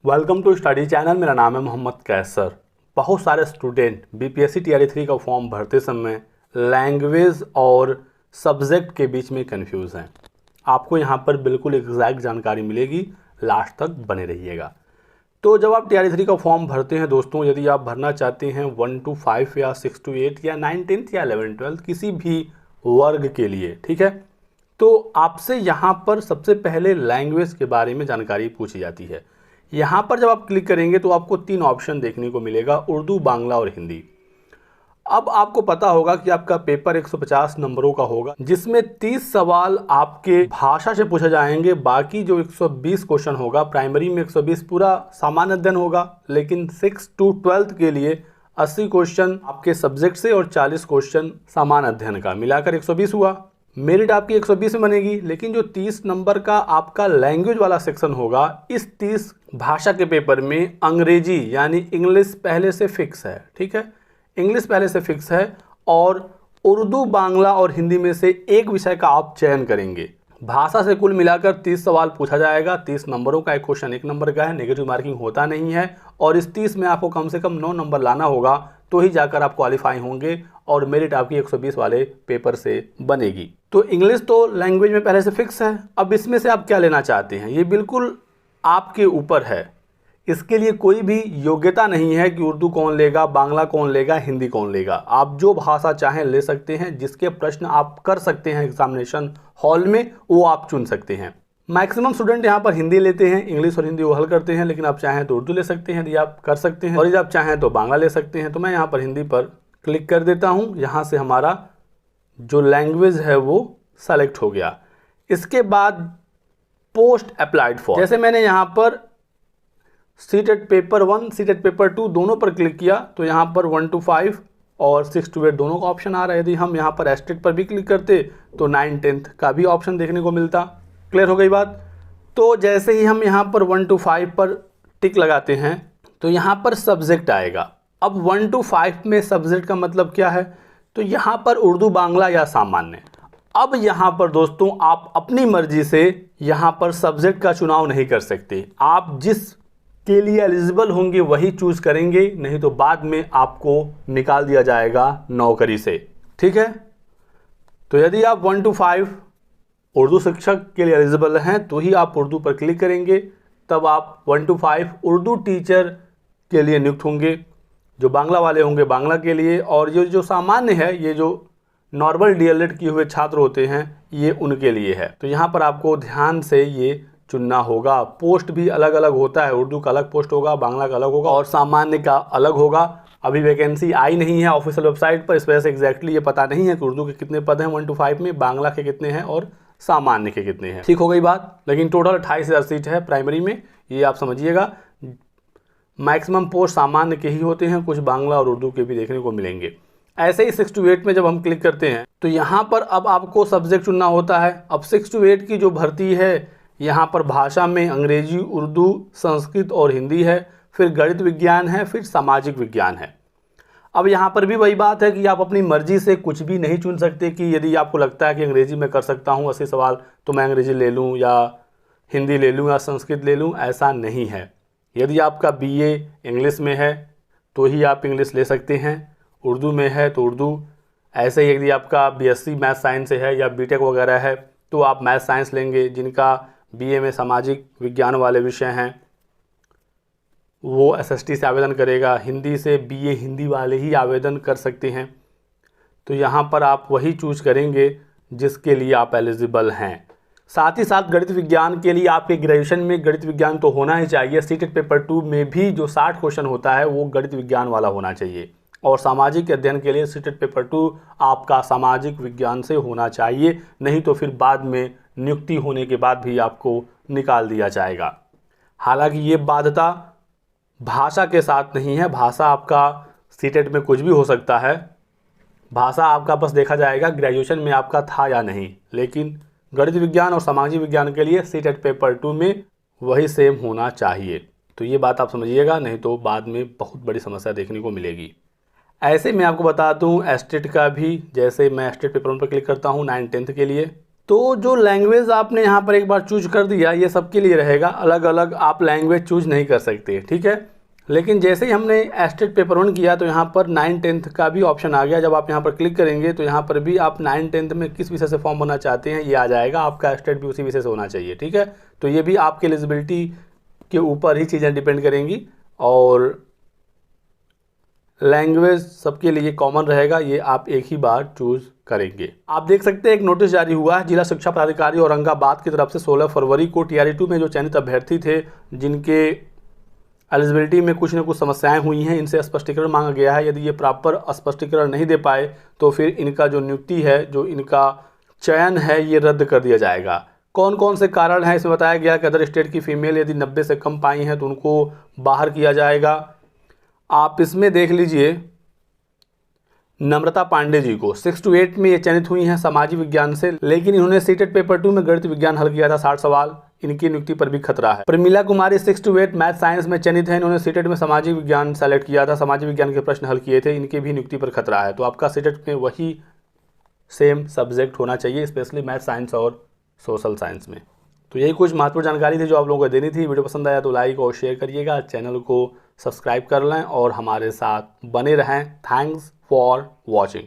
Welcome to study channel. मेरा नाम है मोहम्मद कैसर। बहुत सारे स्टूडेंट बीपीएससी टीआरई 3 का फॉर्म भरते समय लैंग्वेज और सब्जेक्ट के बीच में कंफ्यूज हैं। आपको यहाँ पर बिल्कुल एग्जैक्ट जानकारी मिलेगी, लास्ट तक बने रहिएगा। तो जब आप टीआरई 3 का फॉर्म भरते हैं दोस्तों, यदि आप भरना चाहते हैं 1 to 5 या 6 to 8 या 9 10th या 11 12 किसी भी वर्ग के लिए, ठीक है, तो आपसे यहाँ पर सबसे पहले लैंग्वेज के बारे में जानकारी पूछी जाती है। यहाँ पर जब आप क्लिक करेंगे तो आपको 3 ऑप्शन देखने को मिलेगा, उर्दू, बांग्ला और हिंदी। अब आपको पता होगा कि आपका पेपर 150 नंबरों का होगा, जिसमें 30 सवाल आपके भाषा से पूछे जाएंगे। बाकी जो 120 क्वेश्चन होगा, प्राइमरी में 120 पूरा सामान्य अध्ययन होगा, लेकिन 6 to 12 के लिए 80 क्वेश्चन आपके सब्जेक्ट से और 40 क्वेश्चन सामान्य अध्ययन का, मिलाकर 120 हुआ। मेरिट आपकी 120 में बनेगी, लेकिन जो 30 नंबर का आपका लैंग्वेज वाला सेक्शन होगा, इस 30 भाषा के पेपर में अंग्रेजी यानी इंग्लिश पहले से फिक्स है, ठीक है, इंग्लिश पहले से फिक्स है, और उर्दू, बांग्ला और हिंदी में से एक विषय का आप चयन करेंगे। भाषा से कुल मिलाकर 30 सवाल पूछा जाएगा। 30 नंबरों का एक क्वेश्चन 1 नंबर का है, नेगेटिव मार्किंग होता नहीं है, और इस 30 में आपको कम से कम 9 नंबर लाना होगा, तो ही जाकर आप क्वालिफाई होंगे और मेरिट आपकी 120 वाले पेपर से बनेगी। तो इंग्लिश तो लैंग्वेज में पहले से फिक्स है। अब इसमें से आप क्या लेना चाहते हैं, ये बिल्कुल आपके ऊपर है। इसके लिए कोई भी योग्यता नहीं है कि उर्दू कौन लेगा, बांग्ला कौन लेगा, हिंदी कौन लेगा। आप जो भाषा चाहें ले सकते हैं, जिसके प्रश्न आप कर सकते हैं एग्जामिनेशन हॉल में, वो आप चुन सकते हैं। मैक्सिमम स्टूडेंट यहाँ पर हिंदी लेते हैं, इंग्लिश और हिंदी वो हल करते हैं, लेकिन आप चाहें तो उर्दू ले सकते हैं, यदि आप कर सकते हैं, और यदि आप चाहें तो बांग्ला ले सकते हैं। तो मैं यहाँ पर हिंदी पर क्लिक कर देता हूँ। यहाँ से हमारा जो लैंग्वेज है वो सेलेक्ट हो गया। इसके बाद पोस्ट अप्लाइड फॉर, जैसे मैंने यहाँ पर सीटेट पेपर 1, सीटेट पेपर 2 दोनों पर क्लिक किया, तो यहाँ पर 1 to 5 और 6 to 8 दोनों का ऑप्शन आ रहा है। यदि हम यहाँ पर एस्टेट पर भी क्लिक करते तो 9 10th का भी ऑप्शन देखने को मिलता। क्लियर हो गई बात। तो जैसे ही हम यहाँ पर 1 to 5 पर टिक लगाते हैं तो यहाँ पर सब्जेक्ट आएगा। अब 1 to 5 में सब्जेक्ट का मतलब क्या है, तो यहाँ पर उर्दू, बांग्ला या सामान्य। अब यहाँ पर दोस्तों आप अपनी मर्जी से यहाँ पर सब्जेक्ट का चुनाव नहीं कर सकते। आप जिस के लिए एलिजिबल होंगे वही चूज करेंगे, नहीं तो बाद में आपको निकाल दिया जाएगा नौकरी से, ठीक है। तो यदि आप 1 to 5 उर्दू शिक्षक के लिए एलिजिबल हैं तो ही आप उर्दू पर क्लिक करेंगे, तब आप 1 to 5 उर्दू टीचर के लिए नियुक्त होंगे। जो बांग्ला वाले होंगे बांग्ला के लिए, और ये जो सामान्य है, ये जो नॉर्मल डीएलएड किए हुए छात्र होते हैं, ये उनके लिए है। तो यहाँ पर आपको ध्यान से ये चुनना होगा। पोस्ट भी अलग अलग होता है, उर्दू का अलग पोस्ट होगा, बांग्ला का अलग होगा और सामान्य का अलग होगा। अभी वैकेंसी आई नहीं है ऑफिशियल वेबसाइट पर, इस वजह से एग्जैक्टली ये पता नहीं है कि उर्दू के कितने पद हैं 1 to 5 में, बांग्ला के कितने हैं और सामान्य के कितने हैं। ठीक हो गई बात। लेकिन टोटल 28,000 सीट है प्राइमरी में, ये आप समझिएगा। मैक्सिमम पोस्ट सामान्य के ही होते हैं, कुछ बांग्ला और उर्दू के भी देखने को मिलेंगे। ऐसे ही 6 to 8 में जब हम क्लिक करते हैं तो यहाँ पर अब आपको सब्जेक्ट चुनना होता है। अब 6 to 8 की जो भर्ती है, यहाँ पर भाषा में अंग्रेजी, उर्दू, संस्कृत और हिंदी है, फिर गणित विज्ञान है, फिर सामाजिक विज्ञान है। अब यहाँ पर भी वही बात है कि आप अपनी मर्जी से कुछ भी नहीं चुन सकते कि यदि आपको लगता है कि अंग्रेजी में कर सकता हूँ 80 सवाल तो मैं अंग्रेजी ले लूँ या हिंदी ले लूँ या संस्कृत ले लूँ, ऐसा नहीं है। यदि आपका बीए इंग्लिश में है तो ही आप इंग्लिश ले सकते हैं, उर्दू में है तो उर्दू। ऐसे ही यदि आपका बीएससी मैथ साइंस से है या बीटेक वगैरह है तो आप मैथ साइंस लेंगे। जिनका बीए में सामाजिक विज्ञान वाले विषय हैं वो एसएसटी से आवेदन करेगा। हिंदी से बीए हिंदी वाले ही आवेदन कर सकते हैं। तो यहाँ पर आप वही चूज करेंगे जिसके लिए आप एलिजिबल हैं। साथ ही साथ गणित विज्ञान के लिए आपके ग्रेजुएशन में गणित विज्ञान तो होना ही चाहिए। सीटेट पेपर 2 में भी जो 60 क्वेश्चन होता है वो गणित विज्ञान वाला होना चाहिए, और सामाजिक अध्ययन के लिए सीटेट पेपर 2 आपका सामाजिक विज्ञान से होना चाहिए, नहीं तो फिर बाद में नियुक्ति होने के बाद भी आपको निकाल दिया जाएगा। हालांकि ये बाध्यता भाषा के साथ नहीं है। भाषा आपका सीटेट में कुछ भी हो सकता है, भाषा आपका बस देखा जाएगा ग्रेजुएशन में आपका था या नहीं। लेकिन गणित विज्ञान और सामाजिक विज्ञान के लिए सीटेट पेपर 2 में वही सेम होना चाहिए। तो ये बात आप समझिएगा, नहीं तो बाद में बहुत बड़ी समस्या देखने को मिलेगी। ऐसे मैं आपको बता दूं एस्टेट का भी, जैसे मैं एस्टेट पेपर 1 पर क्लिक करता हूं 9 10th के लिए, तो जो लैंग्वेज आपने यहाँ पर एक बार चूज कर दिया, ये सबके लिए रहेगा, अलग अलग आप लैंग्वेज चूज नहीं कर सकते, ठीक है। लेकिन जैसे ही हमने एस्टेट पेपर 1 किया तो यहाँ पर 9-10 का भी ऑप्शन आ गया। जब आप यहाँ पर क्लिक करेंगे तो यहाँ पर भी आप 9-10 में किस विषय से फॉर्म भरना चाहते हैं ये आ जाएगा, आपका एस्टेट भी उसी विषय से होना चाहिए, ठीक है। तो ये भी आपके एलिजिबिलिटी के ऊपर ही चीज़ें डिपेंड करेंगी, और लैंग्वेज सबके लिए कॉमन रहेगा, ये आप एक ही बार चूज करेंगे। आप देख सकते हैं एक नोटिस जारी हुआ है जिला शिक्षा पदाधिकारी औरंगाबाद की तरफ से 16 फरवरी को TRE2 में जो चयनित अभ्यर्थी थे जिनके एलिजिबिलिटी में कुछ न कुछ समस्याएं हुई हैं, इनसे स्पष्टीकरण मांगा गया है। यदि ये प्रॉपर स्पष्टीकरण नहीं दे पाए तो फिर इनका जो नियुक्ति है, जो इनका चयन है, ये रद्द कर दिया जाएगा। कौन कौन से कारण हैं इसमें बताया गया कि अदर स्टेट की फीमेल यदि 90 से कम पाई हैं तो उनको बाहर किया जाएगा। आप इसमें देख लीजिए, नम्रता पांडे जी को 6 to 8 में ये चयनित हुई हैं सामाजिक विज्ञान से, लेकिन इन्होंने सीटेट पेपर 2 में गणित विज्ञान हल किया था 60 सवाल, इनकी नियुक्ति पर भी खतरा है। प्रमिला कुमारी 6 to 8 मैथ साइंस में चयनित है, इन्होंने सीटेट में सामाजिक विज्ञान सेलेक्ट किया था, सामाजिक विज्ञान के प्रश्न हल किए थे, इनकी भी नियुक्ति पर खतरा है। तो आपका सीटेट में वही सेम सब्जेक्ट होना चाहिए, स्पेशली मैथ साइंस और सोशल साइंस में। तो यही कुछ महत्वपूर्ण जानकारी थी जो आप लोगों को देनी थी। वीडियो पसंद आया तो लाइक और शेयर करिएगा, चैनल को सब्सक्राइब कर लें और हमारे साथ बने रहें। Thanks for watching.